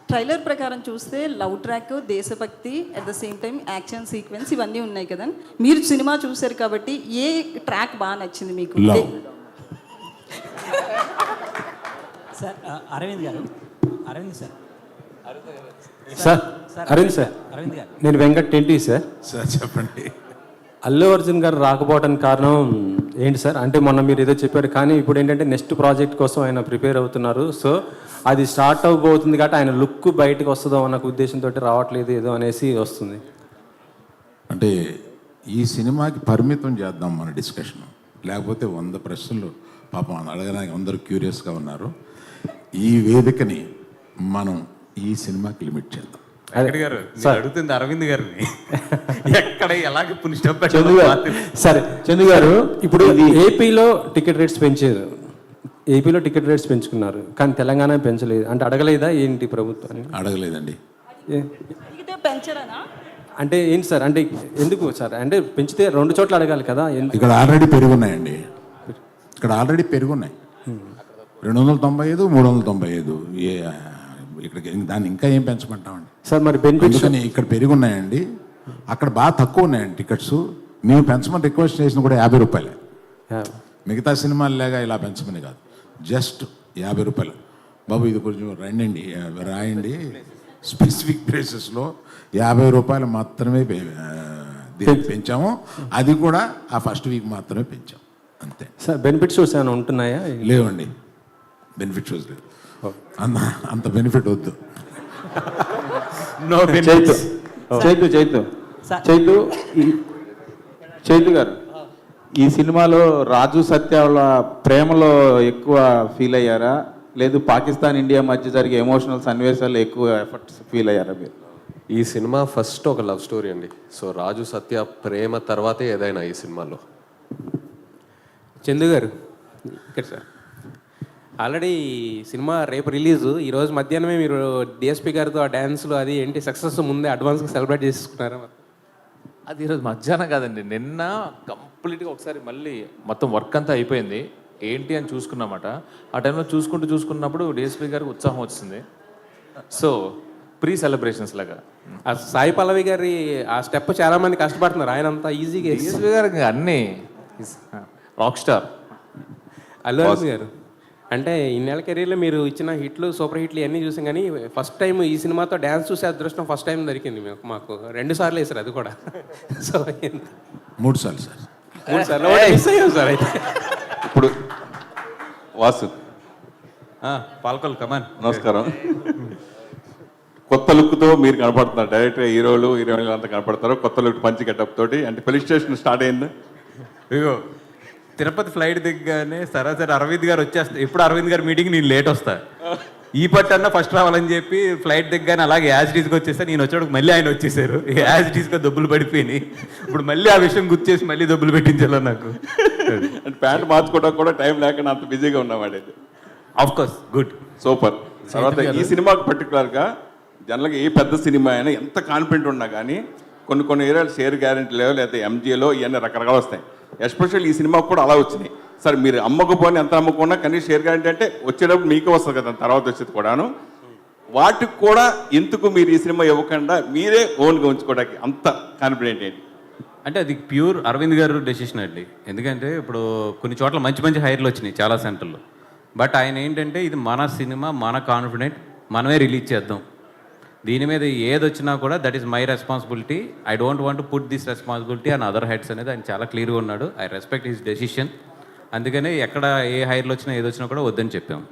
Trailer ప్రకారం చూస్తే love track, దేశభక్తి, at the same time action sequence ఇవన్నీ ఉన్నాయి కదా. మీరు సినిమా చూశారు కాబట్టి ఏ ట్రాక్ బాగా నచ్చింది మీకు? సార్ అరవింద్ గారు, అరవింద్ సార్, అరవింద్ సార్, అరవింద్ గారు, నేను వెంకట్ టెంటీ సార్. సార్ చెప్పండి. అల్లు అర్జున్ గారు రాకపోవడానికి కారణం ఏంటి సార్? అంటే మొన్న మీరు ఏదో చెప్పారు, కానీ ఇప్పుడు ఏంటంటే నెక్స్ట్ ప్రాజెక్ట్ కోసం ఆయన ప్రిపేర్ అవుతున్నారు. సో అది స్టార్ట్ అవ్వబోతుంది కాబట్టి ఆయన లుక్ బయటకు వస్తుందో అన్న ఉద్దేశంతో రావట్లేదు ఏదో అనేసి వస్తుంది. అంటే ఈ సినిమాకి పరిమితం చేద్దాం మన డిస్కషన్, లేకపోతే 100 ప్రశ్నలు పాపం అడగడానికి అందరూ క్యూరియస్గా ఉన్నారు. ఈ వేదికని మనం ఈ సినిమాకి లిమిట్ చేద్దాం. గారు అడుగుతుంది అరవింద్ గారిని ఎక్కడ ఎలాగ సరే చందు గారు, ఇప్పుడు ఏపీలో టికెట్ రేట్స్ పెంచారు, ఏపీలో టికెట్ రేట్స్ పెంచుకున్నారు, కానీ తెలంగాణ పెంచలేదు. అంటే అడగలేదా ఏంటి ప్రభుత్వాన్ని? అడగలేదండి. అంటే ఏంటి సార్? అంటే ఎందుకు సార్? అంటే పెంచితే 2 చోట్ల అడగాలి కదా. ఇక్కడ ఆల్రెడీ పెరుగున్నాయండి, ఇక్కడ ఆల్రెడీ పెరుగున్నాయి. 295, 395. ఇక్కడికి దాన్ని ఇంకా ఏం పెంచమంటామండి సార్? మరి బెనిఫిట్స్ ఇక్కడ పెరుగున్నాయండి, అక్కడ బాగా తక్కువ ఉన్నాయండి టికెట్స్. మేము పెంచమని రిక్వెస్ట్ చేసిన కూడా 50 రూపాయలే. మిగతా సినిమాలు లేగా ఇలా పెంచమని కాదు, జస్ట్ 50 రూపాయలు. బాబు ఇది కొంచెం రండి రాయండి, స్పెసిఫిక్ ప్లేసెస్లో 50 రూపాయలు మాత్రమే పెంచాము. అది కూడా ఆ ఫస్ట్ వీక్ మాత్రమే పెంచాం, అంతే. సార్ బెనిఫిట్ షోస్ ఏమైనా ఉంటున్నాయా? లేవండి, బెనిఫిట్ షోస్ లేదు. అంత బెనిఫిట్ వద్దు. చైతు గారు, ఈ సినిమాలో రాజు సత్య వాళ్ళ ప్రేమలో ఎక్కువ ఫీల్ అయ్యారా, లేదు పాకిస్తాన్ ఇండియా మధ్య జరిగే ఎమోషనల్ సన్నివేశాలు ఎక్కువ ఎఫర్ట్స్ ఫీల్ అయ్యారా మీరు? ఈ సినిమా ఫస్ట్ ఒక లవ్ స్టోరీ అండి. సో రాజు సత్య ప్రేమ తర్వాతే ఏదైనా ఈ సినిమాలో. చందు గారు ఇక్కడ సార్, ఆల్రెడీ సినిమా రేపు రిలీజు, ఈరోజు మధ్యాహ్నమే మీరు డిఎస్పీ గారితో ఆ డ్యాన్స్లు అది ఏంటి సక్సెస్ ముందే అడ్వాన్స్గా సెలబ్రేట్ చేసుకున్నారా? అది ఈరోజు మధ్యాహ్నం కాదండి, నిన్న కంప్లీట్గా ఒకసారి మళ్ళీ మొత్తం వర్క్ అంతా అయిపోయింది ఏంటి అని చూసుకున్నమాట. ఆ టైంలో చూసుకున్నప్పుడు డిఎస్పీ గారికి ఉత్సాహం వచ్చింది. సో ప్రీ సెలబ్రేషన్స్ లాగా ఆ సాయి పల్లవి గారి ఆ స్టెప్ చాలా మంది కష్టపడుతున్నారు, ఆయన అంతా ఈజీగా. డిఎస్పీ గారికి అన్నీ రాక్ స్టార్. అల్లు అర్జున్ గారు అంటే ఇన్నేళ్ళ కెరీర్లో మీరు ఇచ్చిన హిట్లు, సూపర్ హిట్లు ఇవన్నీ చూసాం, కానీ ఫస్ట్ టైం ఈ సినిమాతో డ్యాన్స్ చూసే అదృష్టం ఫస్ట్ టైం దొరికింది మాకు. 2 సార్లు వేసారు, అది కూడా. సో 3 సార్లు సార్, 3 సార్లు మిస్ అయ్యాం సార్. అయితే ఇప్పుడు వాసు పాల్కొల్ కమాన్, నమస్కారం. కొత్త లుక్తో మీరు కనపడుతున్నారు, డైరెక్ట్గా హీరోలు హీరోయిన్లు అంతా కనపడతారు కొత్త లుక్, పంచి గెటప్ తోటి. అంటే పోలీస్ స్టేషన్ స్టార్ట్ అయింది. ఇగో తిరుపతి ఫ్లైట్ దిగ్గానే సరాసరి అరవింద్ గారు వచ్చేస్తా. ఇప్పుడు అరవింద్ గారు మీటింగ్ నేను లేట్ వస్తా, ఈ పట్టన్నా ఫస్ట్ రావాలని చెప్పి ఫ్లైట్ దిగ్గానే అలాగే యాజ్ డీస్గా వచ్చేస్తా. నేను వచ్చేటప్పుడు మళ్ళీ ఆయన వచ్చేసారు, యాజ్ డీస్గా దెబ్బలు పడిపోయినాయి. ఇప్పుడు మళ్ళీ ఆ విషయం గుర్తు చేసి మళ్ళీ దెబ్బలు పెట్టించాలి నాకు. అంటే ప్యాంట్ మార్చుకోవడానికి కూడా టైం లేకుండా అంత బిజీగా ఉన్నవాడైతే. Of course good, super. తర్వాత ఈ సినిమాకి పర్టికులర్గా జనరల్గా ఏ పెద్ద సినిమా అయినా ఎంత కాన్ఫిడెంట్ ఉన్నా కానీ కొన్ని ఏరియాలు షేర్ గ్యారెంటీ లేవు, లేకపోతే ఎంజీలో ఇవన్నీ రకరకాలు వస్తాయి. ఎస్పెషల్ ఈ సినిమాకు కూడా అలా వచ్చినాయి. సార్ మీరు అమ్మకపోని ఎంత అమ్ముకున్నా కనీసం షేర్ గ్యారెంటీ అంటే వచ్చేటప్పుడు మీకే వస్తుంది కదా, తర్వాత వచ్చేది కూడాను. వాటికి కూడా ఎందుకు మీరు ఈ సినిమా ఇవ్వకుండా మీరే ఓన్గా ఉంచుకోవడానికి అంత కాన్ఫిడెంట్ ఏంటి? అంటే అది ప్యూర్ అరవింద్ గారు డెసిషన్ అండి. ఎందుకంటే ఇప్పుడు కొన్ని చోట్ల మంచి హైర్లు వచ్చినాయి చాలా సెంటర్లో. బట్ ఆయన ఏంటంటే ఇది మన సినిమా, మన కాన్ఫిడెంట్, మనమే రిలీజ్ చేద్దాం, దీని మీద ఏది వచ్చినా కూడా that is my responsibility, I don't want to put this responsibility on other heads అనేది ఆయన చాలా క్లియర్గా ఉన్నాడు. I respect his decision. అందుకని ఎక్కడ ఏ హైర్లు వచ్చినా ఏది వచ్చినా కూడా వద్దని చెప్పాము.